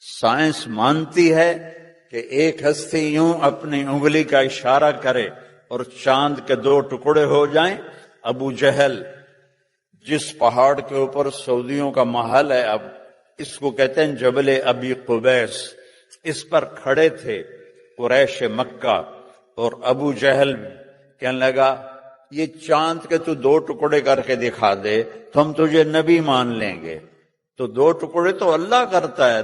Science مانتی ہے کہ ایک ہستی یوں اپنی انگلی کا اشارہ کرے اور چاند کے 2 ٹکڑے ہو جائیں۔ ابو جہل جس پہاڑ کے اوپر سعودیوں کا محل ہے، اب اس کو کہتے ہیں جبل ابی قبیس، اس پر کھڑے تھے قریش مکہ، اور ابو جہل کہنے لگا یہ چاند کے تو 2 ٹکڑے کر کے دکھا دے تو ہم تجھے نبی مان لیں گے۔ تو 2 ٹکڑے تو اللہ کرتا ہے،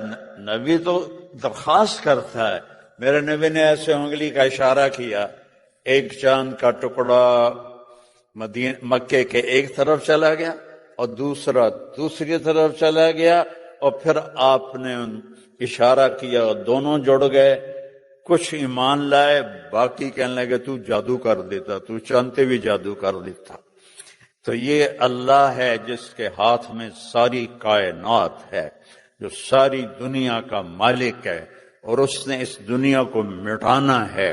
نبی تو درخواست کرتا ہے۔ میرے نبی نے ایسے انگلی کا اشارہ کیا، ایک چاند کا ٹکڑا مکے کے ایک طرف چلا گیا اور دوسرا دوسری طرف چلا گیا، اور پھر آپ نے اشارہ کیا اور دونوں جڑ گئے۔ کچھ ایمان لائے، باقی کہنے لگے تو جادو کر دیتا، تو چاہتے بھی جادو کر دیتا۔ تو یہ اللہ ہے جس کے ہاتھ میں ساری کائنات ہے، جو ساری دنیا کا مالک ہے، اور اس نے اس دنیا کو مٹانا ہے،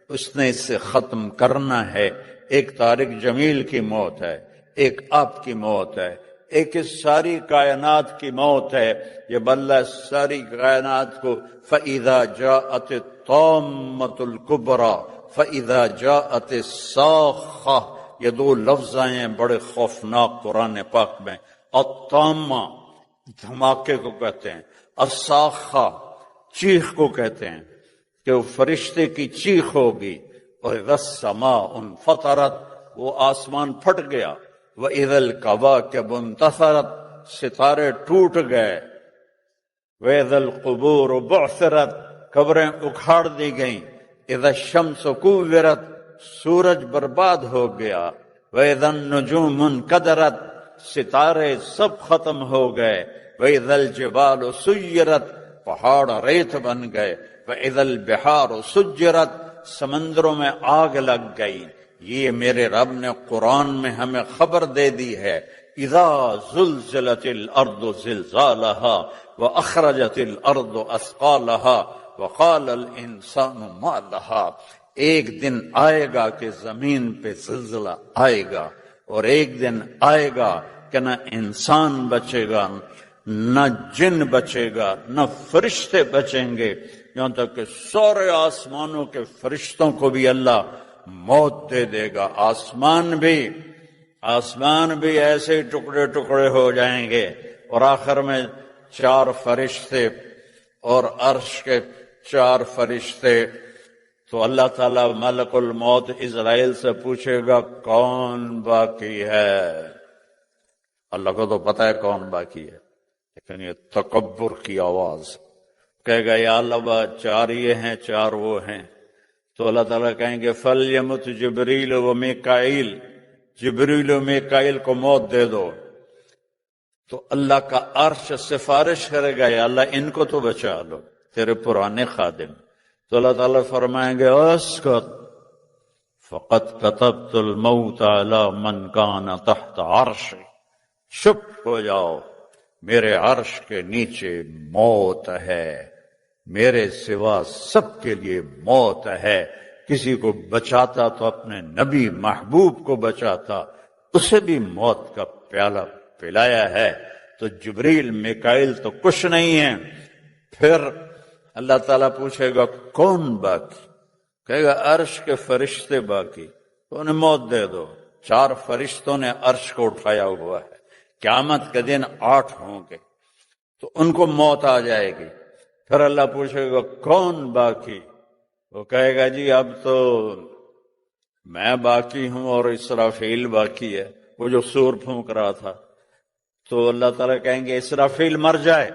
اس نے اسے ختم کرنا ہے۔ ایک طارق جمیل کی موت ہے، ایک آپ کی موت ہے، ایک اس ساری کائنات کی موت ہے۔ جب اللہ ساری کائنات کو فَإِذَا جَاءَتِ الطَّامَّةُ الْكُبْرَى فَإِذَا جَاءَتِ الصَّاخَّةُ، یہ 2 لفظ آئے ہیں بڑے خوفناک قرآن پاک میں۔ الطامہ دھماکے کو کہتے ہیں، الصاخہ چیخ کو کہتے ہیں، کہ وہ فرشتے کی چیخ ہوگی۔ اور اذا السماء انفطرت، وہ آسمان پھٹ گیا۔ وَإِذَا الْكَوَاكِبُ انتثرت، ستارے ٹوٹ گئے۔ وَإِذَا الْقُبُورُ بُعْثِرَتْ، قبریں اکھاڑ دی گئیں۔ اِذَا الشَّمْسُ كُوِّرَتْ، سورج برباد ہو گیا۔ وَإِذَا النُّجُومُ انْكَدَرَتْ، ستارے سب ختم ہو گئے۔ وَإِذَا الْجِبَالُ سُيِّرَتْ، پہاڑ ریت بن گئے۔ وَإِذَا الْبِحَارُ سُجِّرَتْ، سمندروں میں آگ لگ گئی۔ یہ میرے رب نے قرآن میں ہمیں خبر دے دی ہے۔ اذا زلزلت الارض زلزالها واخرجت الارض اثقالها وقال الانسان ما لها، ایک دن آئے گا کہ زمین پہ زلزلہ آئے گا، اور ایک دن آئے گا کہ نہ انسان بچے گا، نہ جن بچے گا، نہ فرشتے بچیں گے، یہاں تک کہ سارے آسمانوں کے فرشتوں کو بھی اللہ موت دے دے گا۔ آسمان بھی ایسے ٹکڑے ٹکڑے ہو جائیں گے، اور آخر میں 4 فرشتے اور عرش کے 4 فرشتے۔ تو اللہ تعالیٰ ملک الموت اسرائیل سے پوچھے گا کون باقی ہے؟ اللہ کو تو پتہ ہے کون باقی ہے، لیکن یہ تکبر کی آواز کہے گا یا اللہ 4 یہ ہیں 4 وہ ہیں۔ تو اللہ تعالیٰ کہیں گے فَلْيَمُتْ جِبْرِيلُ وَمِيكَائِيلُ، جبریل و میکائیل کو موت دے دو۔ تو اللہ کا عرش سفارش کرے گا یا اللہ ان کو تو بچا لو، تیرے پرانے خادم۔ تو اللہ تعالیٰ فرمائیں گے اسکت فقد كتبت الموت على من كان تحت عرشی، چپ ہو جاؤ، میرے عرش کے نیچے موت ہے، میرے سوا سب کے لیے موت ہے۔ کسی کو بچاتا تو اپنے نبی محبوب کو بچاتا، اسے بھی موت کا پیالہ پلایا ہے۔ تو جبریل میکائیل تو کچھ نہیں ہے۔ پھر اللہ تعالیٰ پوچھے گا کون باقی؟ کہے گا عرش کے فرشتے باقی، تو انہیں موت دے دو۔ 4 فرشتوں نے عرش کو اٹھایا ہوا ہے، قیامت کے دن 8 ہوں گے، تو ان کو موت آ جائے گی۔ پھر اللہ پوچھے گا کون باقی؟ وہ کہے گا جی اب تو میں باقی ہوں اور اسرافیل باقی ہے، وہ جو سور پھونک رہا تھا۔ تو اللہ تعالیٰ کہیں گے اسرافیل مر جائے،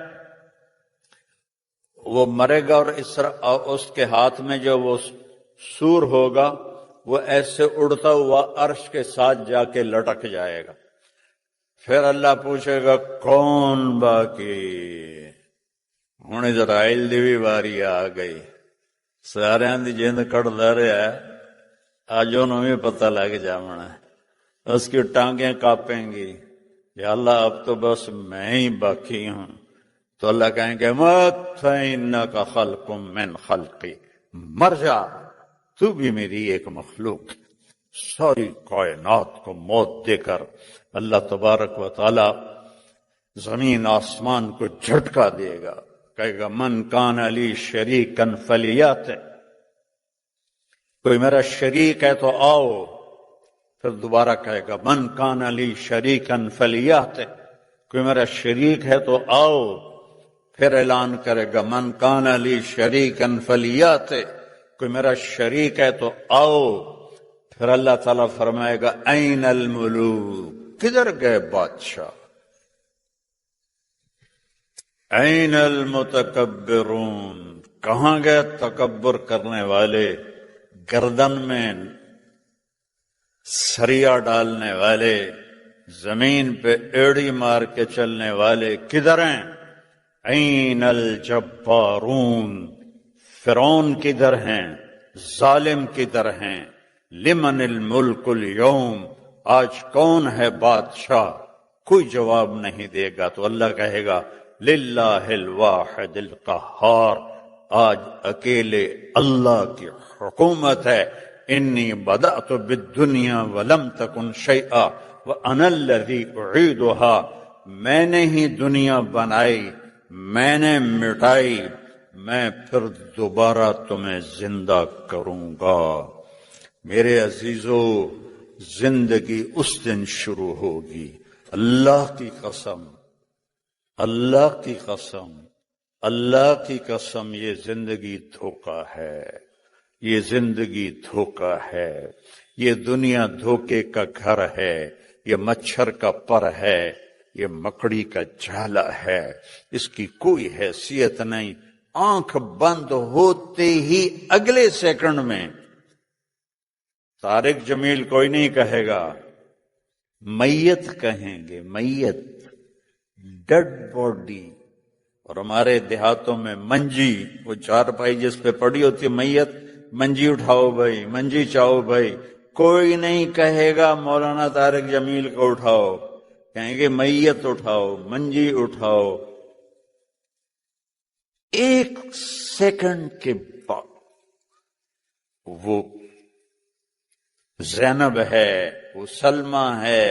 وہ مرے گا، اور اس کے ہاتھ میں جو وہ سور ہوگا وہ ایسے اڑتا ہوا عرش کے ساتھ جا کے لٹک جائے گا۔ پھر اللہ پوچھے گا کون باقی؟ ہن اسرائیل دی بھی واری آ گئی، سارے دی جند کڑدا رہا ہے، اج انہوں بھی پتہ لگ جانا ہے، اس کی ٹانگیں کانپیں گی، یا اللہ اب تو بس میں ہی باقی ہوں۔ تو اللہ کہیں گے مت فإنک خلق من خلقی، مر جا، تو بھی میری ایک مخلوق۔ ساری کائنات کو موت دے کر اللہ تبارک و تعالی زمین آسمان کو جھٹکا دے گا، کہے گا من کان علی شریکن فلیات، کوئی میرا شریک ہے تو آؤ. پھر دوبارہ کہے گا من کان علی شریکن فلیات، کوئی میرا شریک ہے تو آؤ. پھر اعلان کرے گا من کان علی شریکن فلیات، کوئی میرا شریک ہے تو آؤ. پھر اللہ تعالیٰ فرمائے گا این الملوک، کدھر گئے بادشاہ؟ این المتکبرون، کہاں گئے تکبر کرنے والے، گردن میں سریا ڈالنے والے، زمین پہ ایڑی مار کے چلنے والے کدھر ہیں؟ این الجبارون، فرعون کدھر ہیں، ظالم کدھر ہیں؟ لمن الملک اليوم، آج کون ہے بادشاہ؟ کوئی جواب نہیں دے گا تو اللہ کہے گا للہ الواحد القہار، آج اکیلے اللہ کی حکومت ہے. انی بدأت بالدنیا ولم تکن شیئا وانا الذی اعیدها، میں نے ہی دنیا بنائی، میں نے مٹائی، میں پھر دوبارہ تمہیں زندہ کروں گا. میرے عزیزو، زندگی اس دن شروع ہوگی. اللہ کی قسم، اللہ کی قسم، اللہ کی قسم، یہ زندگی دھوکہ ہے، یہ زندگی دھوکہ ہے، یہ دنیا دھوکے کا گھر ہے، یہ مچھر کا پر ہے، یہ مکڑی کا جالا ہے، اس کی کوئی حیثیت نہیں. آنکھ بند ہوتے ہی اگلے سیکنڈ میں طارق جمیل کوئی نہیں کہے گا، میت کہیں گے، میت، ڈیڈ باڈی. اور ہمارے دیہاتوں میں منجی، وہ چارپائی جس پہ پڑی ہوتی ہے میت، منجی اٹھاؤ بھائی، منجی چاہو بھائی. کوئی نہیں کہے گا مولانا طارق جمیل کو اٹھاؤ، کہیں گے میت اٹھاؤ، منجی اٹھاؤ. ایک سیکنڈ کے بعد وہ زینب ہے، وہ سلمہ ہے،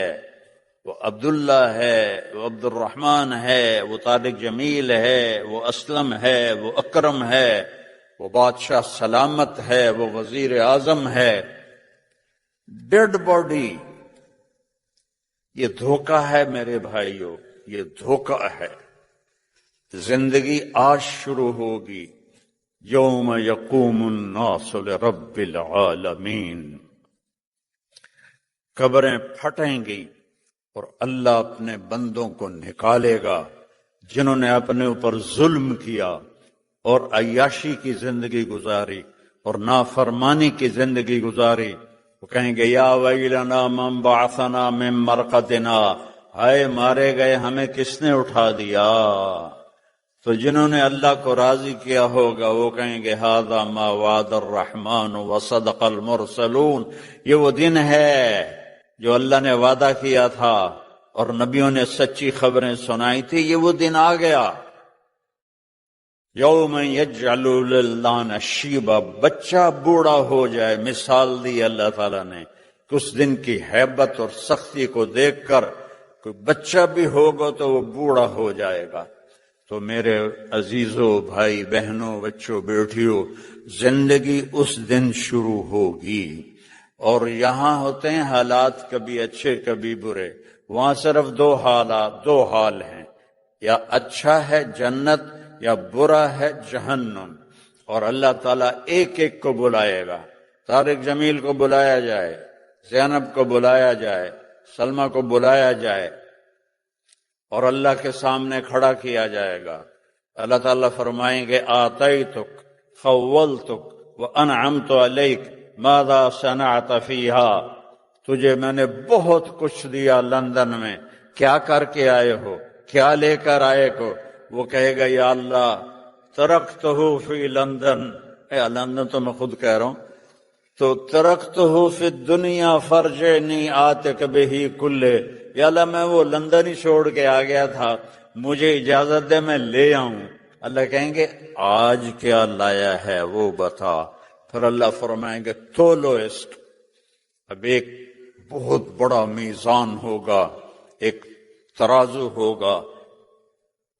وہ عبداللہ ہے، وہ عبد الرحمن ہے، وہ طارق جمیل ہے، وہ اسلم ہے، وہ اکرم ہے، وہ بادشاہ سلامت ہے، وہ وزیر اعظم ہے. Dead body. یہ دھوکہ ہے میرے بھائیوں، یہ دھوکہ ہے. زندگی آج شروع ہوگی. یوم یقوم الناس لرب العالمین، قبریں پھٹیں گی اور اللہ اپنے بندوں کو نکالے گا جنہوں نے اپنے اوپر ظلم کیا اور عیاشی کی زندگی گزاری اور نافرمانی کی زندگی گزاری. وہ کہیں گے یا ویلنا من بعثنا من مرقدنا، ہائے مارے گئے، ہمیں کس نے اٹھا دیا؟ تو جنہوں نے اللہ کو راضی کیا ہوگا وہ کہیں گے ھذا ما وعد الرحمن وصدق المرسلون، یہ وہ دن ہے جو اللہ نے وعدہ کیا تھا اور نبیوں نے سچی خبریں سنائی تھی. یہ وہ دن آ گیا. یوم یجعل الولدان شیبا، بچہ بوڑھا ہو جائے. مثال دی اللہ تعالیٰ نے کہ اس دن کی ہیبت اور سختی کو دیکھ کر کوئی بچہ بھی ہوگا تو وہ بوڑھا ہو جائے گا. تو میرے عزیزوں، بھائی بہنوں، بچوں بیٹیوں، زندگی اس دن شروع ہوگی. اور یہاں ہوتے ہیں حالات کبھی اچھے کبھی برے. وہاں صرف دو حال ہیں، یا اچھا ہے جنت یا برا ہے جہنم. اور اللہ تعالیٰ ایک ایک کو بلائے گا. طارق جمیل کو بلایا جائے، زینب کو بلایا جائے، سلمہ کو بلایا جائے اور اللہ کے سامنے کھڑا کیا جائے گا. اللہ تعالیٰ فرمائیں گے آتیتک خولتک وانعمت علیک ماذا صنعت فیہا، تجھے میں نے بہت کچھ دیا لندن میں، کیا کر کے آئے ہو، کیا لے کر آئے ہو؟ وہ کہے گا یا اللہ ترکتہ فی لندن، لندن تو میں خود کہہ رہا ہوں، تو ترکتہ فی الدنیا فرجعنی آتک بہ کلہ، یا اللہ میں وہ لندن ہی چھوڑ کے آ گیا تھا، مجھے اجازت دے میں لے آؤں. اللہ کہیں گے آج کیا لایا ہے وہ بتا. پھر اللہ فرمائیں گے تولو اس. اب ایک بہت بڑا میزان ہوگا، ایک ترازو ہوگا،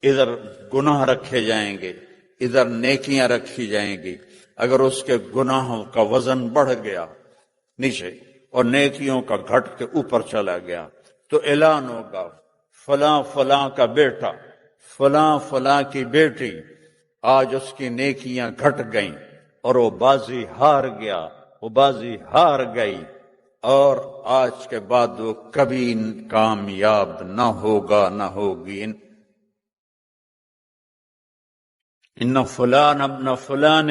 ادھر گناہ رکھے جائیں گے، ادھر نیکیاں رکھی جائیں گی۔ اگر اس کے گناہوں کا وزن بڑھ گیا نیچے اور نیکیوں کا گھٹ کے اوپر چلا گیا تو اعلان ہوگا فلاں فلاں کا بیٹا، فلاں فلاں کی بیٹی، آج اس کی نیکیاں گھٹ گئیں اور وہ بازی ہار گیا، وہ بازی ہار گئی، اور آج کے بعد وہ کبھی کامیاب نہ ہوگا نہ ہوگی۔ ان فلان ابن فلان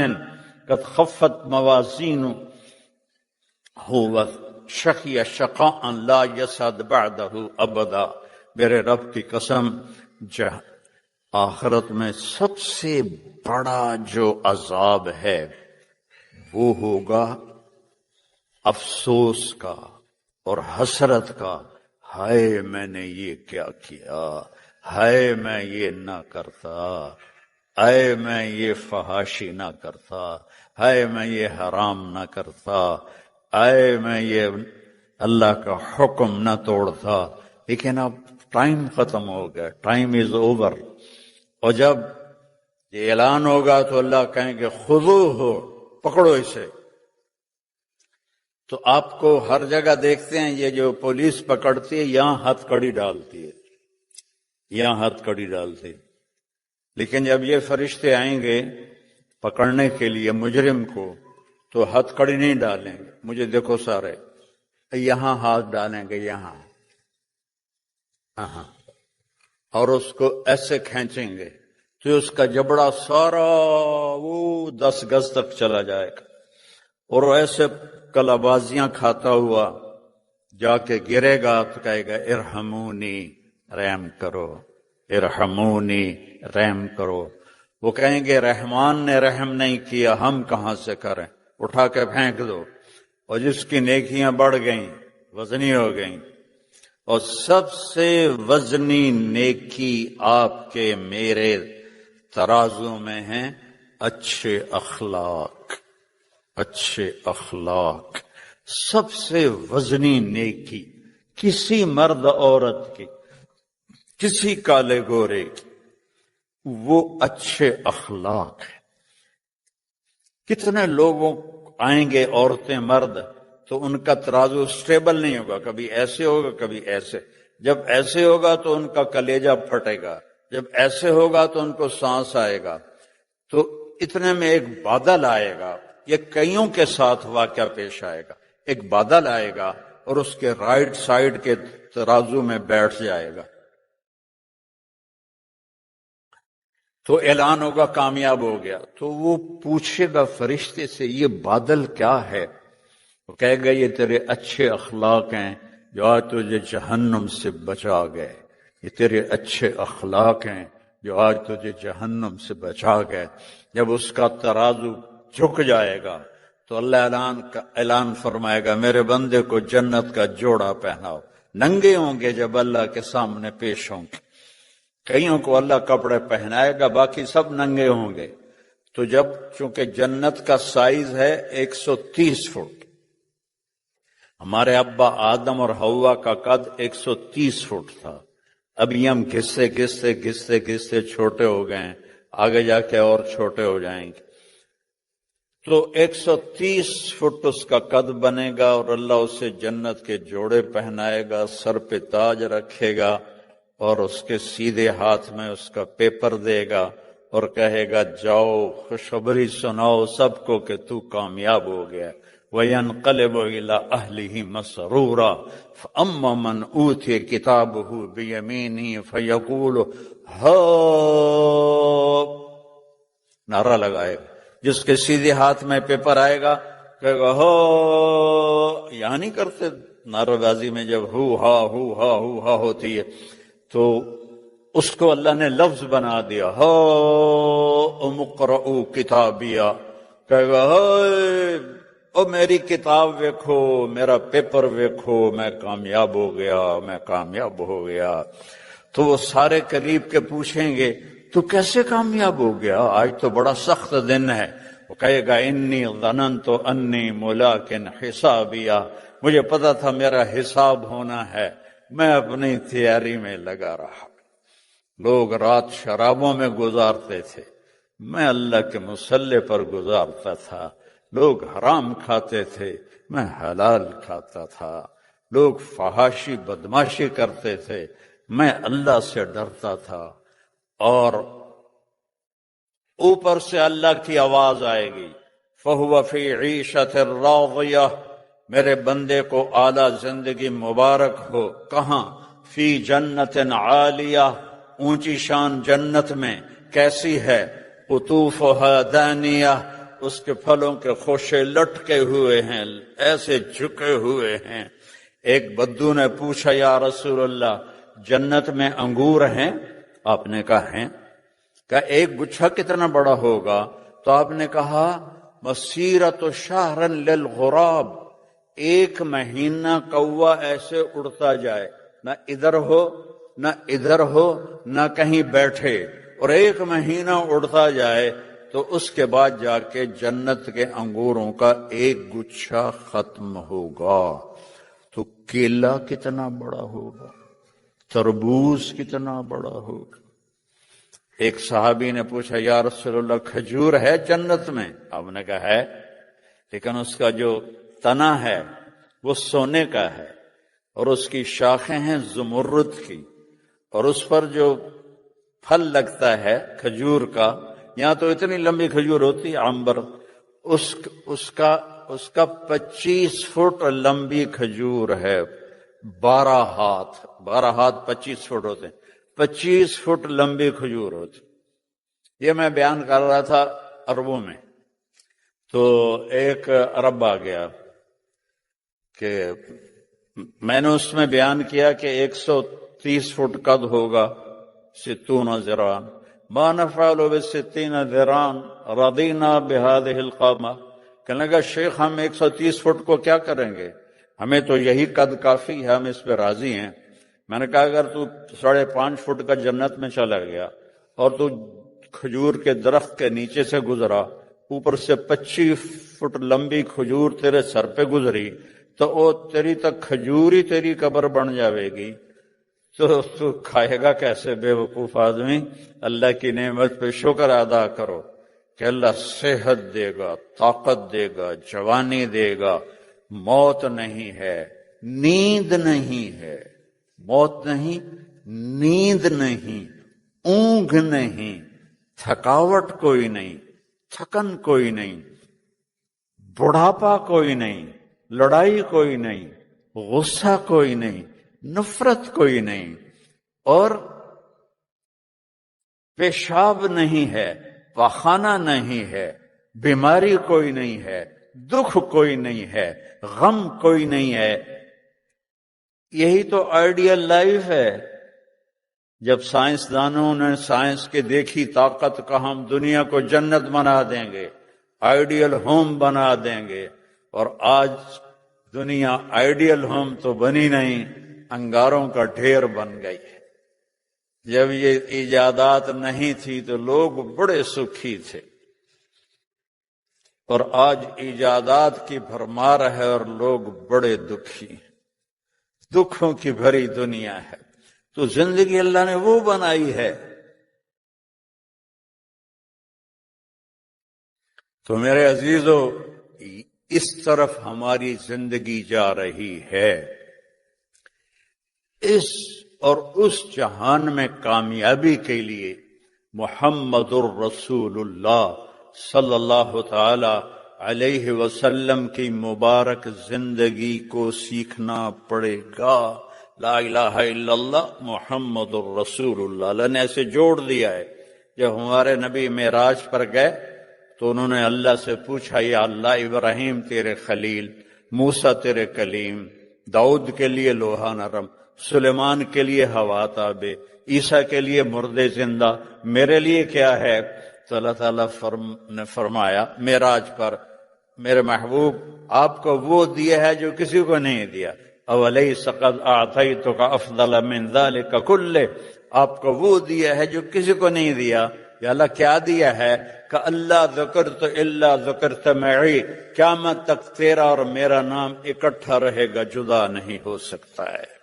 قد خفت موازینہ هو شقی شقاء لا یسعد بعدہ ابدا۔ میرے رب کی قسم، آخرت میں سب سے بڑا جو عذاب ہے وہ ہوگا افسوس کا اور حسرت کا، ہائے میں نے یہ کیا کیا، ہائے میں یہ نہ کرتا، ہائے میں یہ فحاشی نہ کرتا، ہائے میں یہ حرام نہ کرتا، ہائے میں یہ اللہ کا حکم نہ توڑتا۔ لیکن اب ٹائم ختم ہو گیا، ٹائم از اوور، اور جب یہ اعلان ہوگا تو اللہ کہیں گے خذوہ، پکڑو اسے۔ تو آپ کو ہر جگہ دیکھتے ہیں یہ جو پولیس پکڑتی ہے یہاں ہتھ کڑی ڈالتی ہے، یہاں ہتھ کڑی ڈالتی ہے، لیکن جب یہ فرشتے آئیں گے پکڑنے کے لیے مجرم کو تو ہتھ کڑی نہیں ڈالیں گے، مجھے دیکھو سارے، یہاں ہاتھ ڈالیں گے، یہاں، اور اس کو ایسے کھینچیں گے تو اس کا جبڑا سارا وہ 10 گز تک چلا جائے گا، اور ایسے کلابازیاں کھاتا ہوا جا کے گرے گا تو کہے گا ارحمونی، رحم کرو، ارحمونی، رحم کرو۔ وہ کہیں گے رحمان نے رحم نہیں کیا، ہم کہاں سے کریں، اٹھا کے پھینک دو۔ اور جس کی نیکیاں بڑھ گئیں، وزنی ہو گئیں، اور سب سے وزنی نیکی آپ کے میرے ترازو میں ہیں اچھے اخلاق، اچھے اخلاق۔ سب سے وزنی نیکی کسی مرد عورت کی، کسی کالے گورے کی، وہ اچھے اخلاق ہے۔ کتنے لوگوں آئیں گے، عورتیں مرد، تو ان کا ترازو سٹیبل نہیں ہوگا، کبھی ایسے ہوگا کبھی ایسے۔ جب ایسے ہوگا تو ان کا کلیجہ پھٹے گا، جب ایسے ہوگا تو ان کو سانس آئے گا۔ تو اتنے میں ایک بادل آئے گا، یہ کئیوں کے ساتھ واقعہ پیش آئے گا، ایک بادل آئے گا اور اس کے رائٹ سائیڈ کے ترازو میں بیٹھ جائے گا، تو اعلان ہوگا کامیاب ہو گیا۔ تو وہ پوچھے گا فرشتے سے یہ بادل کیا ہے؟ وہ کہے گا یہ تیرے اچھے اخلاق ہیں جو آج تجھے جہنم سے بچا گئے، یہ تیرے اچھے اخلاق ہیں جو آج تجھے جہنم سے بچا گئے۔ جب اس کا ترازو جھک جائے گا تو اللہ اعلان فرمائے گا میرے بندے کو جنت کا جوڑا پہناؤ۔ ننگے ہوں گے جب اللہ کے سامنے پیش ہوں گے، کئیوں کو اللہ کپڑے پہنائے گا، باقی سب ننگے ہوں گے۔ تو جب چونکہ جنت کا سائز ہے 130 فٹ، ہمارے ابا آدم اور حوا کا قد 130 فٹ تھا، ابھی ہم گھستے گھستے گھستے گھستے چھوٹے ہو گئے ہیں، آگے جا کے اور چھوٹے ہو جائیں گے۔ تو 130 فٹ اس کا قد بنے گا اور اللہ اسے جنت کے جوڑے پہنائے گا، سر پہ تاج رکھے گا اور اس کے سیدھے ہاتھ میں اس کا پیپر دے گا اور کہے گا جاؤ خوشخبری سناؤ سب کو کہ تو کامیاب ہو گیا۔ وَيَنْقَلِبُ إِلَىٰ أَهْلِهِ مَسْرُورًا فَأَمَّا مَنْ أُوتِيَ كِتَابَهُ بِيَمِينِهِ فَيَقُولُ هَاؤُمْ، نعرہ لگائے گا، جس کے سیدھے ہاتھ میں پیپر آئے گا کہے گا ہو، یہاں نہیں کرتے نعرہ بازی میں جب ہو ہا ہوتی ہے تو اس کو اللہ نے لفظ بنا دیا، ہو اقرؤ کتابیہ، کہے گا او میری کتاب ویکھو، میرا پیپر ویکھو، میں کامیاب ہو گیا، میں کامیاب ہو گیا۔ تو وہ سارے قریب کے پوچھیں گے تو کیسے کامیاب ہو گیا، آج تو بڑا سخت دن ہے۔ وہ کہے گا انی ظننت انی ملاق حسابیہ، مجھے پتا تھا میرا حساب ہونا ہے، میں اپنی تیاری میں لگا رہا، لوگ رات شرابوں میں گزارتے تھے، میں اللہ کے مصلی پر گزارتا تھا۔ لوگ حرام کھاتے تھے، میں حلال کھاتا تھا۔ لوگ فحاشی بدماشی کرتے تھے، میں اللہ سے ڈرتا تھا۔ اور اوپر سے اللہ کی آواز آئے گی، فَهُوَ فِي عِيشَةٍ رَاضِيَةٍ، میرے بندے کو اعلیٰ زندگی مبارک ہو۔ کہاں؟ فی جنت عالیہ، اونچی شان جنت میں۔ کیسی ہے؟ قطوفها دانیہ، اس کے پھلوں کے خوشے لٹکے ہوئے ہیں، ایسے جھکے ہوئے ہیں۔ ایک بدو نے پوچھا، یا رسول اللہ جنت میں انگور ہیں؟ آپ نے کہا ہیں۔ کہ ایک گچھا کتنا بڑا ہوگا؟ تو آپ نے کہا مسیرۃ شہر للغراب، ایک مہینہ کوا ایسے اڑتا جائے، نہ ادھر ہو نہ ادھر ہو، نہ کہیں بیٹھے، اور ایک مہینہ اڑتا جائے تو اس کے بعد جا کے جنت کے انگوروں کا ایک گچھا ختم ہوگا۔ تو کیلا کتنا بڑا ہوگا، تربوز کتنا بڑا ہوگا۔ ایک صحابی نے پوچھا، یا رسول اللہ کھجور ہے جنت میں؟ آپ نے کہا ہے، لیکن اس کا جو تنا ہے وہ سونے کا ہے، اور اس کی شاخیں ہیں زمرد کی، اور اس پر جو پھل لگتا ہے کھجور کا، یہاں تو اتنی لمبی کھجور ہوتی ہے عنبر، اس کا 25 فٹ لمبی کھجور ہے، 12 ہاتھ 25 فٹ ہوتے ہیں، 25 فٹ لمبی کھجور ہوتی۔ یہ میں بیان کر رہا تھا عربوں میں، تو ایک عرب آ گیا کہ میں نے اس میں بیان کیا کہ 130 فٹ قد ہوگا، 60 ذراعًا، ما نفعل ب60 ذراعًا رضینا بهذه القامة۔ کہنے لگا شیخ ہم 130 فٹ کو کیا کریں گے، ہمیں تو یہی قد کافی ہے، ہم اس پہ راضی ہیں۔ میں نے کہا اگر تو 5.5 فٹ کا جنت میں چلا گیا اور تو کھجور کے درخت کے نیچے سے گزرا، اوپر سے 25 فٹ لمبی کھجور تیرے سر پہ گزری، تو وہ تیری تک کھجور ہی تیری قبر بن جاوے گی، تو کھائے گا کیسے بے وقوف آدمی؟ اللہ کی نعمت پہ شکر ادا کرو کہ اللہ صحت دے گا، طاقت دے گا، جوانی دے گا، موت نہیں ہے، نیند نہیں ہے، موت نہیں، نیند نہیں، اونگ نہیں، تھکاوٹ کوئی نہیں، تھکن کوئی نہیں، بڑھاپا کوئی نہیں، لڑائی کوئی نہیں، غصہ کوئی نہیں، نفرت کوئی نہیں، اور پیشاب نہیں ہے، پاخانہ نہیں ہے، بیماری کوئی نہیں ہے، دکھ کوئی نہیں ہے، غم کوئی نہیں ہے۔ یہی تو آئیڈیل لائف ہے۔ جب سائنسدانوں نے سائنس کے دیکھی طاقت کا، ہم دنیا کو جنت بنا دیں گے، آئیڈیل ہوم بنا دیں گے، اور آج دنیا آئیڈیل ہوم تو بنی نہیں، انگاروں کا ڈھیر بن گئی ہے۔ جب یہ ایجادات نہیں تھی تو لوگ بڑے سکھی تھے، اور آج ایجادات کی بھرمار ہے اور لوگ بڑے دکھی ہیں، دکھوں کی بھری دنیا ہے۔ تو زندگی اللہ نے وہ بنائی ہے۔ تو میرے عزیزو، اس طرف ہماری زندگی جا رہی ہے، اس اور اس جہان میں کامیابی کے لیے محمد الرسول اللہ صلی اللہ تعالی علیہ وسلم کی مبارک زندگی کو سیکھنا پڑے گا۔ لا الہ الا اللہ محمد الرسول اللہ، اللہ نے ایسے جوڑ دیا ہے۔ جب ہمارے نبی معراج پر گئے تو انہوں نے اللہ سے پوچھا، یا اللہ ابراہیم تیرے خلیل، موسیٰ تیرے کلیم، داؤد کے لیے لوہا نرم، سلیمان کے لیے ہوا تابے، عیسیٰ کے لیے مردے زندہ، میرے لیے کیا ہے؟ تو اللہ تعالیٰ نے فرمایا معراج پر، میرے محبوب آپ کو وہ دیا ہے جو کسی کو نہیں دیا۔ اولیس قد اعطیتک افضل من ذلک کلہ، آپ کو وہ دیا ہے جو کسی کو نہیں دیا۔ یا اللہ کیا دیا ہے؟ کہ اللہ ذکرت الا ذکرت معی، قیامت تک تیرا اور میرا نام اکٹھا رہے گا، جدا نہیں ہو سکتا ہے۔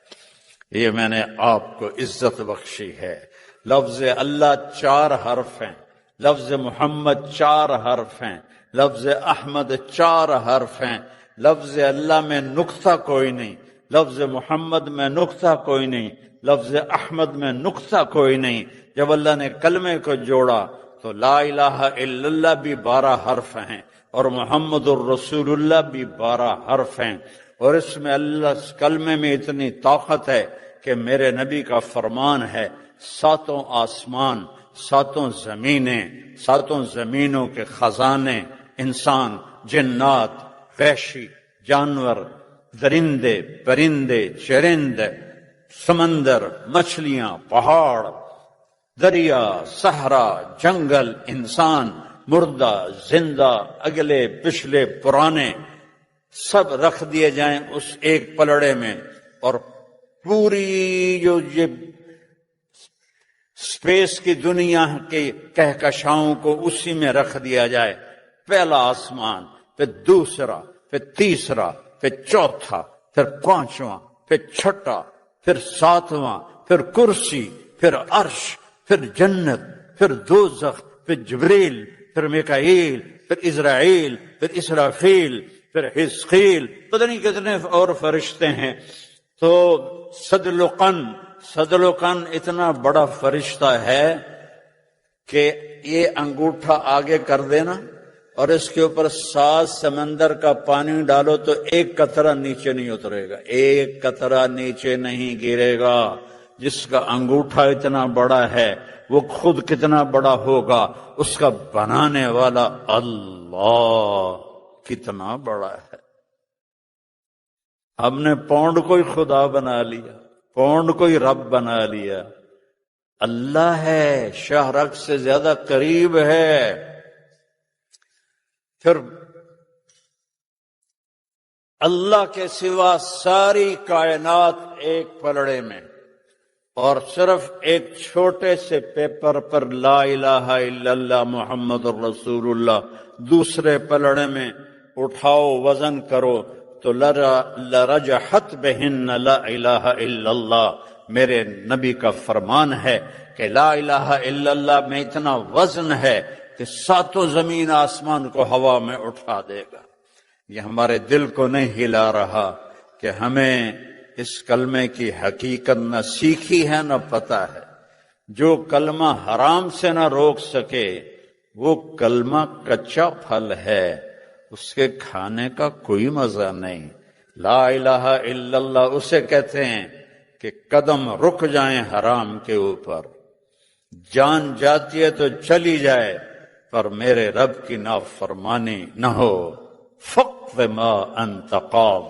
یہ میں نے آپ کو عزت بخشی ہے۔ لفظ اللہ 4 حرف ہیں، لفظ محمد 4 حرف ہیں، لفظ احمد 4 حرف ہیں، لفظ اللہ میں نقطہ کوئی نہیں، لفظ محمد میں نقطہ کوئی نہیں، لفظ احمد میں نقطہ کوئی نہیں۔ جب اللہ نے کلمے کو جوڑا تو لا الہ الا اللہ بھی 12 حرف ہیں اور محمد الرسول اللہ بھی 12 حرف ہیں، اور اس میں اللہ اس کلمے میں اتنی طاقت ہے کہ میرے نبی کا فرمان ہے 7 آسمان، 7 زمینیں، 7 زمینوں کے خزانے، انسان، جنات، وحشی جانور، درندے، پرندے، چرند، سمندر، مچھلیاں، پہاڑ، دریا، صحرا، جنگل، انسان، مردہ، زندہ، اگلے پچھلے پرانے، سب رکھ دیے جائیں اس ایک پلڑے میں، اور پوری جو یہ سپیس کی دنیا کے کہکشاؤں کو اسی میں رکھ دیا جائے، پہلا آسمان، پھر دوسرا، پھر تیسرا، پھر چوتھا، پھر 5واں، پھر 6واں، پھر 7واں، پھر کرسی، پھر عرش، پھر جنت، پھر دوزخ، پھر جبریل، پھر میکائیل، پھر اسرائیل، پھر اسرافیل، پھر حزقیل، پتہ نہیں کتنے اور فرشتے ہیں۔ تو صدلقن اتنا بڑا فرشتہ ہے کہ یہ انگوٹھا آگے کر دینا اور اس کے اوپر 7 سمندر کا پانی ڈالو تو ایک قطرہ نیچے نہیں اترے گا، ایک قطرہ نیچے نہیں گرے گا۔ جس کا انگوٹھا اتنا بڑا ہے وہ خود کتنا بڑا ہوگا، اس کا بنانے والا اللہ کتنا بڑا ہے۔ ہم نے پونڈ کو ہی خدا بنا لیا، پونڈ کو ہی رب بنا لیا۔ اللہ ہے، شاہ رگ سے زیادہ قریب ہے۔ پھر اللہ کے سوا ساری کائنات ایک پلڑے میں، اور صرف ایک چھوٹے سے پیپر پر لا الہ الا اللہ محمد الرسول اللہ دوسرے پلڑے میں اٹھاؤ، وزن کرو تو لرجحت بہن لا الہ الا اللہ۔ میرے نبی کا فرمان ہے کہ لا الہ الا اللہ میں اتنا وزن ہے کہ 7 زمین آسمان کو ہوا میں اٹھا دے گا۔ یہ ہمارے دل کو نہیں ہلا رہا کہ ہمیں اس کلمے کی حقیقت نہ سیکھی ہے نہ پتہ ہے۔ جو کلمہ حرام سے نہ روک سکے وہ کلمہ کچا پھل ہے، اس کے کھانے کا کوئی مزہ نہیں۔ لا الہ الا اللہ اسے کہتے ہیں کہ قدم رک جائیں حرام کے اوپر، جان جاتی ہے تو چلی جائے پر میرے رب کی نافرمانی نہ ہو۔ فقط ما انت قاض،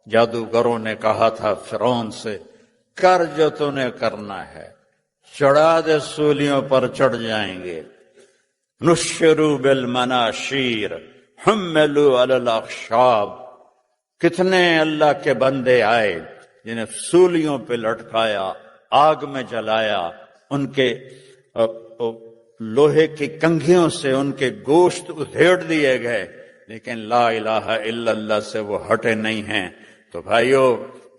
جادوگروں نے کہا تھا فرعون سے، کر جو تو نے کرنا ہے، چڑھا دے سولیوں پر چڑھ جائیں گے۔ نشروا بالمناشیر حملوا علی الاخشاب، کتنے اللہ کے بندے آئے جنہیں سولیوں پہ لٹکایا، آگ میں جلایا، ان کے لوہے کی کنگھیوں سے ان کے گوشت ادھیڑ دیے گئے، لیکن لا الہ الا اللہ سے وہ ہٹے نہیں ہیں۔ تو بھائیو،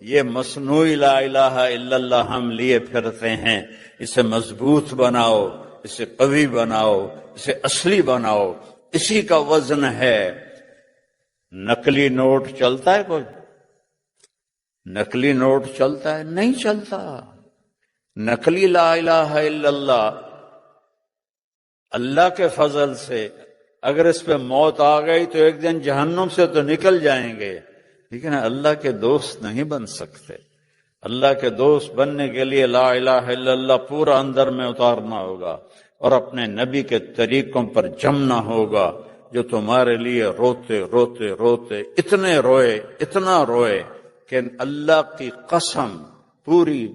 یہ مصنوعی لا الہ الا اللہ ہم لیے پھرتے ہیں، اسے مضبوط بناؤ، اسے قوی بناؤ، اسے اصلی بناؤ، اسی کا وزن ہے۔ نقلی نوٹ چلتا ہے کوئی؟ نقلی نوٹ چلتا ہے؟ نہیں چلتا۔ نقلی لا الہ الا اللہ اللہ کے فضل سے اگر اس پہ موت آ گئی تو ایک دن جہنم سے تو نکل جائیں گے، لیکن اللہ کے دوست نہیں بن سکتے۔ اللہ کے دوست بننے کے لیے لا الہ الا اللہ پورا اندر میں اتارنا ہوگا اور اپنے نبی کے طریقوں پر جمنا ہوگا، جو تمہارے لیے روتے روتے روتے اتنے روئے، اتنا روئے کہ اللہ کی قسم پوری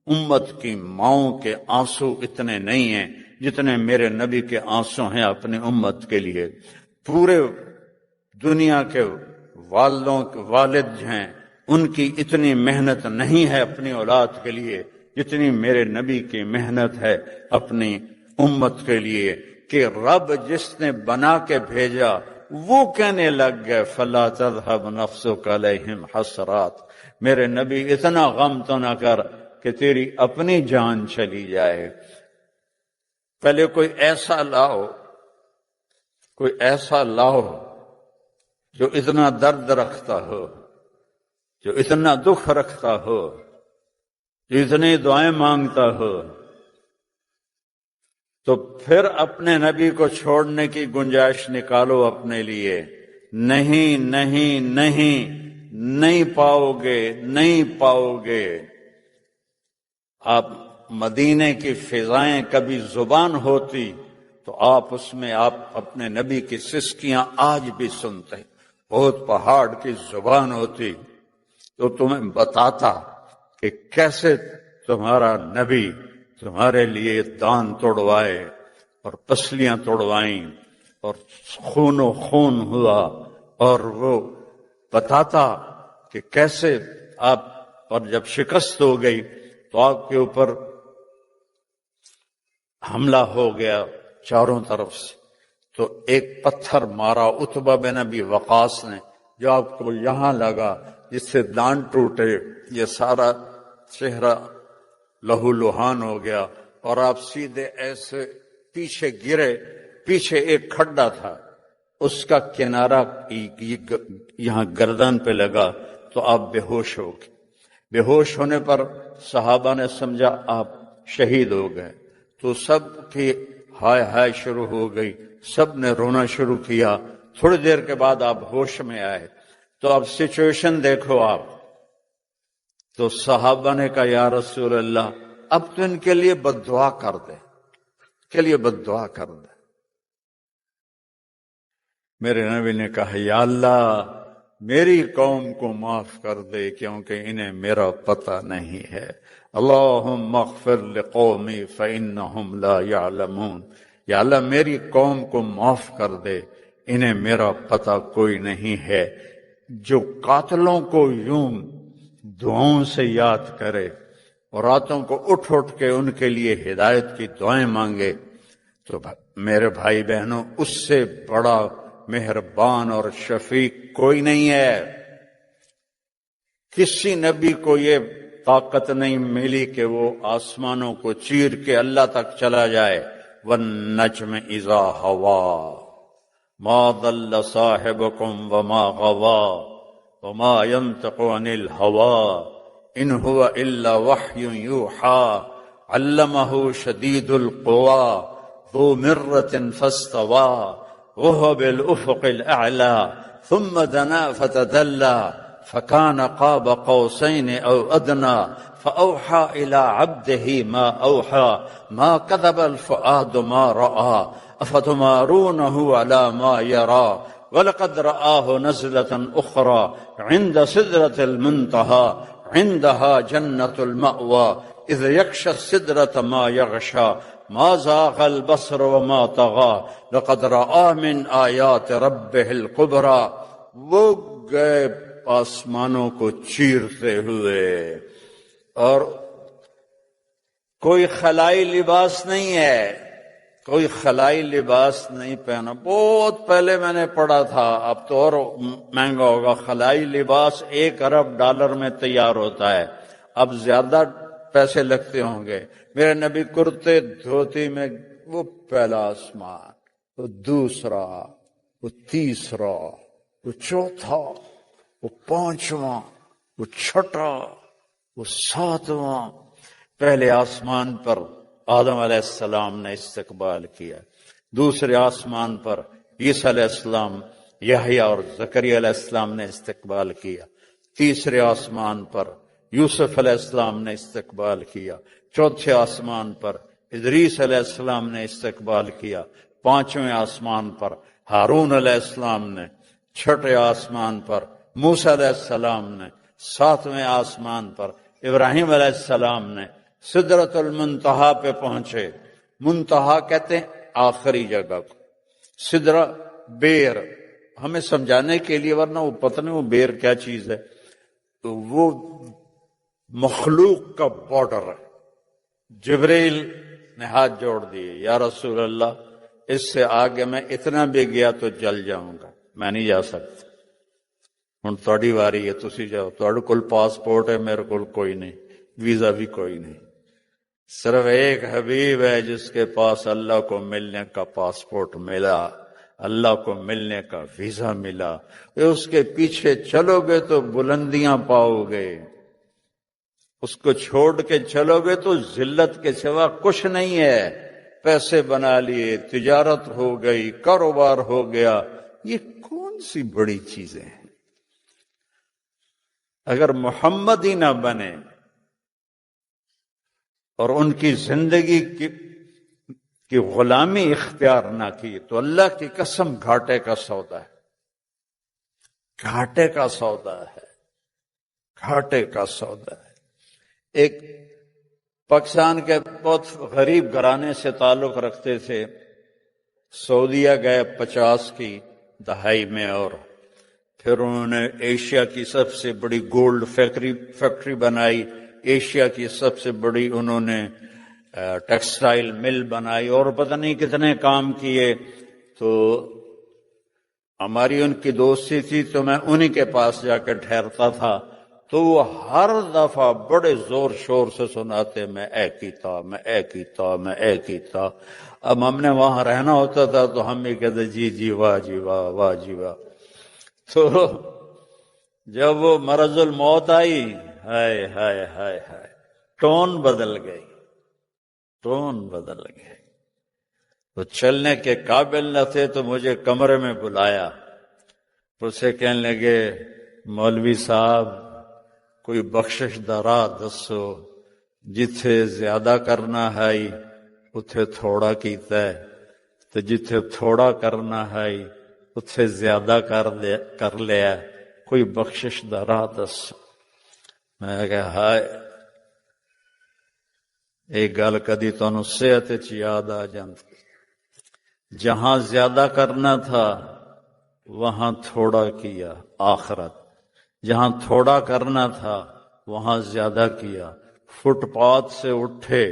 امت کی ماؤں کے آنسو اتنے نہیں ہیں جتنے میرے نبی کے آنسو ہیں اپنی امت کے لیے۔ پورے دنیا کے والد ہیں، ان کی اتنی محنت نہیں ہے اپنی اولاد کے لیے جتنی میرے نبی کی محنت ہے اپنی امت کے لیے، کہ رب جس نے بنا کے بھیجا وہ کہنے لگ گئے فلا تذهب نفسك علیہم حسرات، میرے نبی اتنا غم تو نہ کر کہ تیری اپنی جان چلی جائے، پہلے کوئی ایسا لاؤ جو اتنا درد رکھتا ہو، جو اتنا دکھ رکھتا ہو، جو اتنی دعائیں مانگتا ہو، تو پھر اپنے نبی کو چھوڑنے کی گنجائش نکالو اپنے لیے۔ نہیں نہیں نہیں، نہیں پاؤ گے، نہیں پاؤ گے۔ آپ مدینے کی فضائیں کبھی زبان ہوتی تو آپ اس میں آپ اپنے نبی کی سسکیاں آج بھی سنتے، بہت پہاڑ کی زبان ہوتی تو تمہیں بتاتا کہ کیسے تمہارا نبی تمہارے لیے دان توڑوائے اور پسلیاں توڑوائیں اور خون و خون ہوا، اور وہ بتاتا کہ کیسے آپ، اور جب شکست ہو گئی تو آپ کے اوپر حملہ ہو گیا چاروں طرف سے، تو ایک پتھر مارا عتبہ بن ابی وقاص نے، جو آپ کو یہاں لگا، جس سے دان ٹوٹے، یہ سارا چہرہ لہو لہان ہو گیا، اور آپ سیدھے ایسے پیچھے گرے۔ پیچھے ایک کھڈا تھا، اس کا کنارہ یہاں گردن پہ لگا تو آپ بے ہوش ہو گئے۔ بے ہوش ہونے پر صحابہ نے سمجھا آپ شہید ہو گئے، تو سب کی ہائے ہائے شروع ہو گئی، سب نے رونا شروع کیا۔ تھوڑی دیر کے بعد آپ ہوش میں آئے، تو اب سچویشن دیکھو آپ، تو صحابہ نے کہا یا رسول اللہ اب تو ان کے لیے بد دعا کر دے، کے لیے بد دعا کر دے۔ میرے نبی نے کہا یا اللہ میری قوم کو معاف کر دے، کیونکہ انہیں میرا پتہ نہیں ہے۔ اللہم اغفر لقومی فإنہم لا یعلمون، یا اللہ میری قوم کو معاف کر دے، انہیں میرا پتہ کوئی نہیں ہے۔ جو قاتلوں کو یوں دعاؤں سے یاد کرے اور راتوں کو اٹھ اٹھ کے ان کے لیے ہدایت کی دعائیں مانگے، تو میرے بھائی بہنوں اس سے بڑا مہربان اور شفیق کوئی نہیں ہے۔ کسی نبی کو یہ طاقت نہیں ملی کہ وہ آسمانوں کو چیر کے اللہ تک چلا جائے۔ والنجم اذا ہوا ما ضل صاحبكم وما غوى وما ينطق عن الهوى ان هو الا وحي يوحى علمه شديد القوى ذو مرة فاستوى وهو بالأفق الأعلى ثم دنا فتدلى فكان قاب قوسين أو أدنى فأوحى إلى عبده ما أوحى ما كذب الفؤاد ما رأى أفتمارونه على ما يرى ولقد رآه نزلة أخرى عند سدرة المنتهى عندها جنة المأوى إذ يغشى السدرة ما يغشى ما زاغ البصر وما طغى لقد رأى من آیات ربه الكبرى۔ وہ گئے آسمانوں کو چیرتے ہوئے، اور کوئی خلائی لباس نہیں ہے، کوئی خلائی لباس نہیں پہنا۔ بہت پہلے میں نے پڑھا تھا، اب تو اور مہنگا ہوگا۔ خلائی لباس $1 ارب میں تیار ہوتا ہے، اب زیادہ پیسے لگتے ہوں گے۔ میرے نبی کرتے دھوتی میں، وہ پہلا آسمان، وہ دوسرا، وہ تیسرا، وہ چوتھا، وہ پانچواں، وہ چھٹا، وہ ساتواں۔ پہلے آسمان پر آدم علیہ السلام نے استقبال کیا، دوسرے آسمان پر عیسیٰ علیہ السلام، یحییٰ اور زکریا علیہ السلام نے استقبال کیا، تیسرے آسمان پر یوسف علیہ السلام نے استقبال کیا، چوتھے آسمان پر ادریس علیہ السلام نے استقبال کیا، پانچویں آسمان پر ہارون علیہ السلام نے، چھٹے آسمان پر موسیٰ علیہ السلام نے، ساتویں آسمان پر ابراہیم علیہ السلام نے۔ سدرۃ المنتہا پہ پہنچے، منتہا کہتے ہیں آخری جگہ کو، سدرہ بیر، ہمیں سمجھانے کے لیے، ورنہ وہ پتہ نہیں وہ بیر کیا چیز ہے، تو وہ مخلوق کا بارڈر ہے۔ جبریل نے ہاتھ جوڑ دیے، یا رسول اللہ اس سے آگے میں اتنا بھی گیا تو جل جاؤں گا، میں نہیں جا سکتا، ہن تہاڈی واری ہے، تسی جاؤ، تہاڈے کول پاسپورٹ ہے، میرے کول کوئی نہیں، ویزا بھی کوئی نہیں، صرف ایک حبیب ہے جس کے پاس اللہ کو ملنے کا پاسپورٹ ملا، اللہ کو ملنے کا ویزا ملا۔ اس کے پیچھے چلو گے تو بلندیاں پاؤ گے، اس کو چھوڑ کے چلو گے تو ذلت کے سوا کچھ نہیں ہے۔ پیسے بنا لیے، تجارت ہو گئی، کاروبار ہو گیا، یہ کون سی بڑی چیزیں ہیں؟ اگر محمد ہی نہ بنے اور ان کی زندگی کی غلامی اختیار نہ کی تو اللہ کی قسم گھاٹے کا سودا ہے، گھاٹے کا سودا ہے، گھاٹے کا سودا ہے۔ ایک پاکستان کے بہت غریب گھرانے سے تعلق رکھتے تھے، سعودیہ گئے 50 کی دہائی میں، اور پھر انہوں نے ایشیا کی سب سے بڑی گولڈ فیکٹری بنائی، ایشیا کی سب سے بڑی انہوں نے ٹیکسٹائل مل بنائی، اور پتہ نہیں کتنے کام کیے۔ تو ہماری ان کی دوستی تھی تو میں انہی کے پاس جا کے ٹھہرتا تھا، تو وہ ہر دفعہ بڑے زور شور سے سناتے، میں اے کیتا، میں اے کیتا، میں اے کیتا۔ اب ہم نے وہاں رہنا ہوتا تھا تو ہم یہ کہتے جی جی واہ جی واہ، واہ جی واہ۔ تو جب وہ مرض الموت آئی، ہائے ہائے ہائے ہائے، ٹون بدل گئی، ٹون بدل گئی۔ وہ چلنے کے قابل نہ تھے تو مجھے کمرے میں بلایا، اسے کہنے لگے مولوی صاحب کوئی بخشش دا راہ دسو، جتھے زیادہ کرنا ہے اتھے تھوڑا کیتا ہے، تو جتھے تھوڑا کرنا ہے اتھے زیادہ کر لیا، کوئی بخشش دا راہ دسو۔ میں کہا ہائے، ایک گل کدی تانوں صحت وچ یاد آ جاندی، جہاں زیادہ کرنا تھا وہاں تھوڑا کیا، آخرت جہاں تھوڑا کرنا تھا وہاں زیادہ کیا۔ فٹ پاتھ سے اٹھے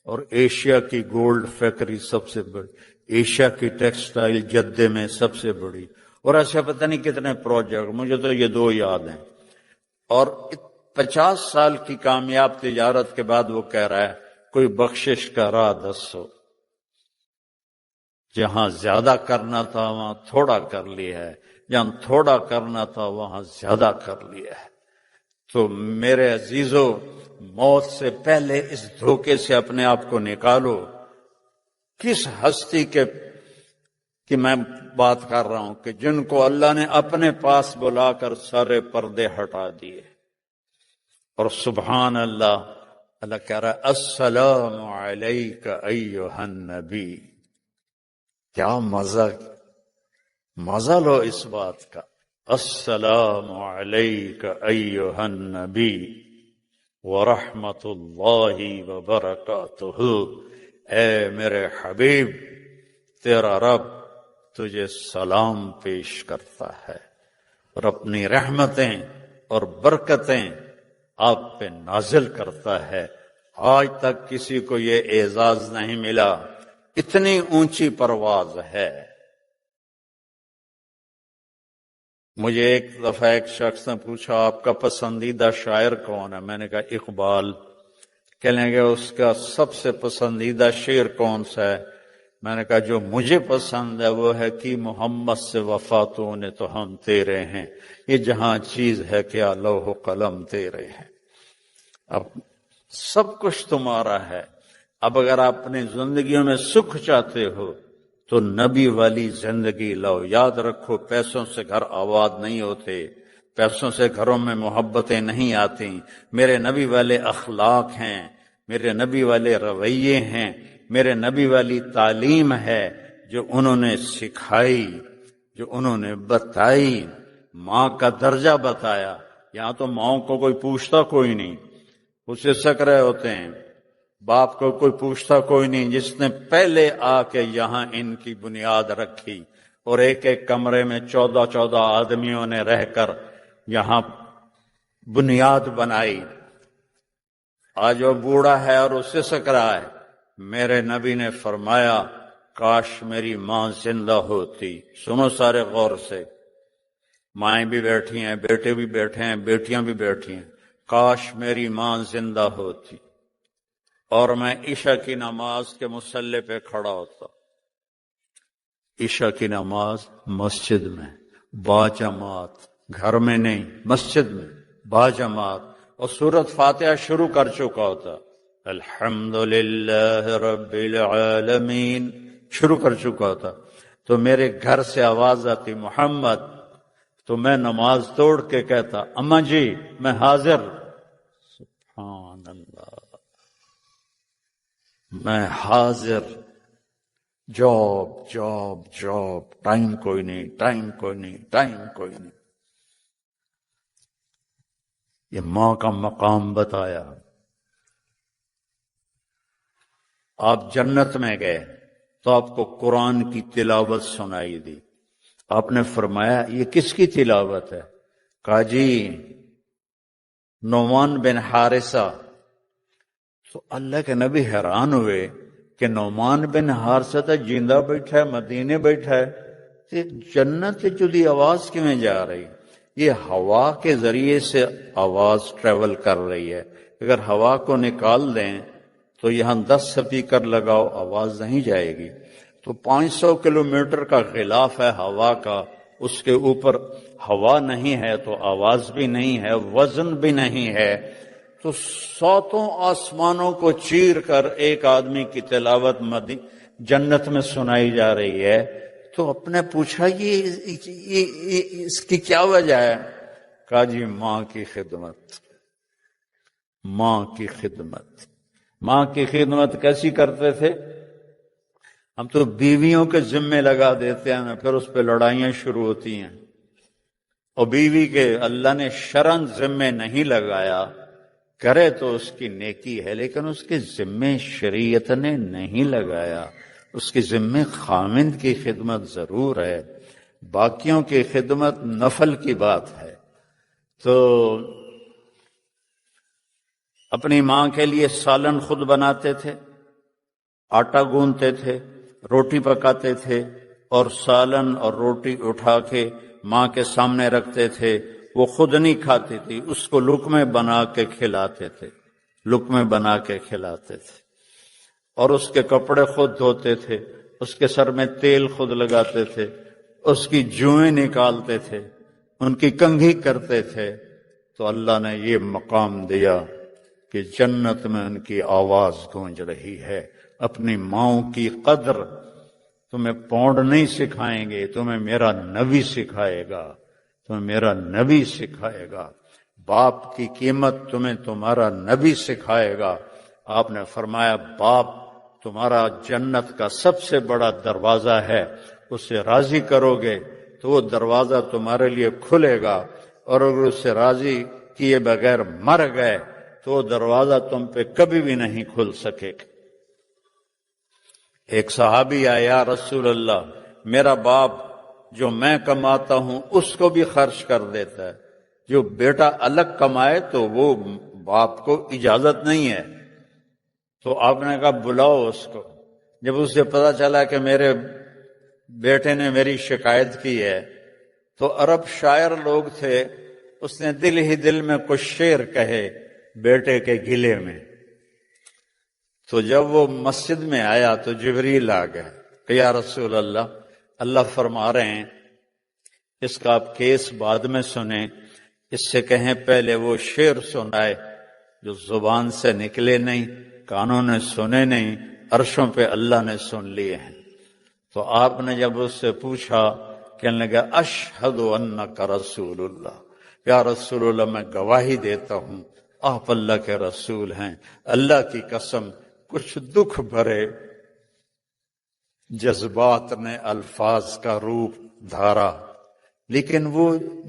اور ایشیا کی گولڈ فیکٹری سب سے بڑی، ایشیا کی ٹیکسٹائل جدے میں سب سے بڑی، اور ایسے پتہ نہیں کتنے پروجیکٹ، مجھے تو یہ 2 یاد ہیں۔ اور 50 سال کی کامیاب تجارت کے بعد وہ کہہ رہا ہے کوئی بخشش کا راہ دسو، جہاں زیادہ کرنا تھا وہاں تھوڑا کر لیا ہے، جہاں تھوڑا کرنا تھا وہاں زیادہ کر لیا ہے۔ تو میرے عزیزو، موت سے پہلے اس دھوکے سے اپنے آپ کو نکالو۔ کس ہستی کی میں بات کر رہا ہوں کہ جن کو اللہ نے اپنے پاس بلا کر سارے پردے ہٹا دیے، اور سبحان اللہ، اللہ کہہ رہا ہے السلام علیک ایھا النبی۔ کیا مزہ لو اس بات کا، السلام علیک ایھا النبی ورحمۃ اللہ وبرکاتہ۔ اے میرے حبیب، تیرا رب تجھے سلام پیش کرتا ہے اور اپنی رحمتیں اور برکتیں آپ پہ نازل کرتا ہے۔ آج تک کسی کو یہ اعزاز نہیں ملا، اتنی اونچی پرواز ہے۔ مجھے ایک دفعہ ایک شخص نے پوچھا آپ کا پسندیدہ شاعر کون ہے؟ میں نے کہا اقبال۔ کہنے گے اس کا سب سے پسندیدہ شعر کون سا ہے؟ میں نے کہا جو مجھے پسند ہے وہ ہے کہ محمد سے وفاتوں نے تو ہم تیرے ہیں، یہ جہاں چیز ہے کیا لوح و قلم تیرے ہیں۔ اب سب کچھ تمہارا ہے، اب اگر آپ اپنی زندگیوں میں سکھ چاہتے ہو تو نبی والی زندگی لو۔ یاد رکھو پیسوں سے گھر آباد نہیں ہوتے، پیسوں سے گھروں میں محبتیں نہیں آتی، میرے نبی والے اخلاق ہیں، میرے نبی والے رویے ہیں، میرے نبی والی تعلیم ہے جو انہوں نے سکھائی، جو انہوں نے بتائی۔ ماں کا درجہ بتایا، یہاں تو ماؤں کو کوئی پوچھتا کوئی نہیں، اسے سک رہے ہوتے ہیں، باپ کو کوئی پوچھتا کوئی نہیں، جس نے پہلے آ کے یہاں ان کی بنیاد رکھی، اور ایک ایک کمرے میں 14 آدمیوں نے رہ کر یہاں بنیاد بنائی۔ آج وہ بوڑھا ہے اور اسے سک رہا ہے۔ میرے نبی نے فرمایا کاش میری ماں زندہ ہوتی۔ سنو سارے غور سے، مائیں بھی بیٹھی ہیں، بیٹے بھی بیٹھے ہیں، بیٹیاں بھی بیٹھی ہیں۔ کاش میری ماں زندہ ہوتی اور میں عشاء کی نماز کے مصلی پہ کھڑا ہوتا. عشاء کی نماز مسجد میں باجماعت، گھر میں نہیں، مسجد میں باجماعت، اور سورۃ فاتحہ شروع کر چکا ہوتا. الحمدللہ رب العالمین شروع کر چکا ہوتا. تو میرے گھر سے آواز آتی محمد، تو میں نماز توڑ کے کہتا اماں جی میں حاضر. سبحان اللہ، میں حاضر. جاب جاب جاب، ٹائم کوئی نہیں، ٹائم کوئی نہیں، ٹائم کوئی نہیں. یہ ماں کا مقام بتایا. آپ جنت میں گئے تو آپ کو قرآن کی تلاوت سنائی دی. آپ نے فرمایا یہ کس کی تلاوت ہے؟ کہا جی نعمان بن حارثہ. تو اللہ کے نبی حیران ہوئے کہ نعمان بن حارثہ تو جیندہ بیٹھا ہے، مدینے بیٹھا ہے، کہ جنت جدی آواز کیوں جا رہی؟ یہ ہوا کے ذریعے سے آواز ٹریول کر رہی ہے. اگر ہوا کو نکال دیں تو یہاں 10 سپیکر لگاؤ، آواز نہیں جائے گی. تو 500 کلومیٹر کا غلاف ہے ہوا کا، اس کے اوپر ہوا نہیں ہے تو آواز بھی نہیں ہے، وزن بھی نہیں ہے. تو 7 آسمانوں کو چیر کر ایک آدمی کی تلاوت جنت میں سنائی جا رہی ہے. تو اپنے پوچھا یہ اس کی کیا وجہ ہے؟ کہا جی ماں کی خدمت. ماں کی خدمت. ماں کی خدمت کیسی کرتے تھے؟ ہم تو بیویوں کے ذمے لگا دیتے ہیں، پھر اس پہ لڑائیاں شروع ہوتی ہیں. اور بیوی کے اللہ نے شرعاً ذمے نہیں لگایا، کرے تو اس کی نیکی ہے، لیکن اس کے ذمے شریعت نے نہیں لگایا. اس کے ذمے خامند کی خدمت ضرور ہے، باقیوں کی خدمت نفل کی بات ہے. تو اپنی ماں کے لیے سالن خود بناتے تھے، آٹا گوندتے تھے، روٹی پکاتے تھے، اور سالن اور روٹی اٹھا کے ماں کے سامنے رکھتے تھے. وہ خود نہیں کھاتی تھی، اس کو لقمے بنا کے کھلاتے تھے، لقمے بنا کے کھلاتے تھے. اور اس کے کپڑے خود دھوتے تھے، اس کے سر میں تیل خود لگاتے تھے، اس کی جوئیں نکالتے تھے، ان کی کنگھی کرتے تھے. تو اللہ نے یہ مقام دیا کہ جنت میں ان کی آواز گونج رہی ہے. اپنی ماؤں کی قدر تمہیں پونڈ نہیں سکھائیں گے، تمہیں میرا نبی سکھائے گا، تمہیں میرا نبی سکھائے گا. باپ کی قیمت تمہیں تمہارا نبی سکھائے گا. آپ نے فرمایا باپ تمہارا جنت کا سب سے بڑا دروازہ ہے، اسے راضی کرو گے تو وہ دروازہ تمہارے لیے کھلے گا، اور اگر اسے راضی کیے بغیر مر گئے تو وہ دروازہ تم پہ کبھی بھی نہیں کھل سکے گا. ایک صحابی آیا یا رسول اللہ میرا باپ جو میں کماتا ہوں اس کو بھی خرچ کر دیتا ہے، جو بیٹا الگ کمائے تو وہ باپ کو اجازت نہیں ہے. تو آپ نے کہا بلاؤ اس کو. جب اسے پتا چلا کہ میرے بیٹے نے میری شکایت کی ہے، تو عرب شاعر لوگ تھے، اس نے دل ہی دل میں کچھ شعر کہے بیٹے کے گلے میں. تو جب وہ مسجد میں آیا تو جبریل آ گئے کہ یا رسول اللہ فرما رہے ہیں اس کا آپ کیس بعد میں سنیں، اس سے کہیں پہلے وہ شعر سنائے جو زبان سے نکلے نہیں، کانوں نے سنے نہیں، عرشوں پہ اللہ نے سن لیے ہیں. تو آپ نے جب اس سے پوچھا، کہنے لگا اشہد انک رسول اللہ، یا رسول اللہ میں گواہی دیتا ہوں آپ اللہ کے رسول ہیں. اللہ کی قسم کچھ دکھ بھرے جذبات نے الفاظ کا روپ دھارا، لیکن وہ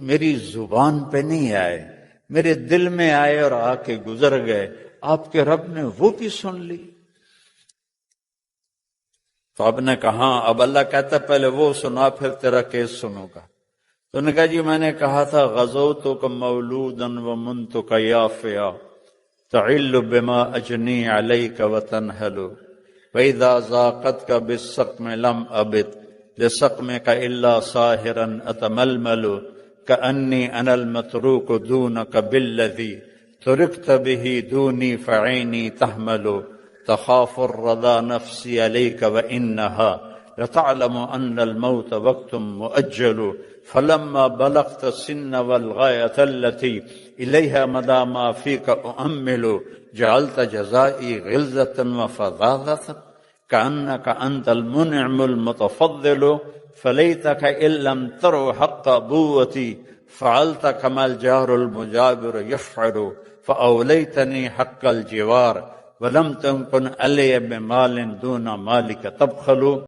میری زبان پہ نہیں آئے، میرے دل میں آئے اور آ کے گزر گئے. آپ کے رب نے وہ بھی سن لی. تو آپ نے کہا اب اللہ کہتا پہلے وہ سنا پھر تیرا کیس سنوں گا. تو نے کہا جی میں نے کہا تھا غزوتک مولودا ومنتک یافیا تعل بما اجنی علیک وتنہل وَإِذَا ذَاقَتْكَ بِالسَّقْمِ لَمْ أَبِدْ لِسَقْمِكَ إِلَّا سَاهِرًا أَتَمَلْمَلُ كَأَنِّي أَنَا الْمَتْرُوكُ دُونَكَ بِالَّذِي تركت به دوني فعيني تحمل تخاف الرضا نفسي عليك وإنها لتعلم أن الموت وقت مؤجل فلما بلغت السن والغاية التي إليها مدى ما فيك أؤمل جعلت جزائي غلظة وفظاظة كأنك أنت المنعم المتفضل فليتك إن لم تر حق أبوتي فعلت كما الجار المجابر يفعل فأوليتني حق الجوار ولم تكن علي بمال دون مالك تبخل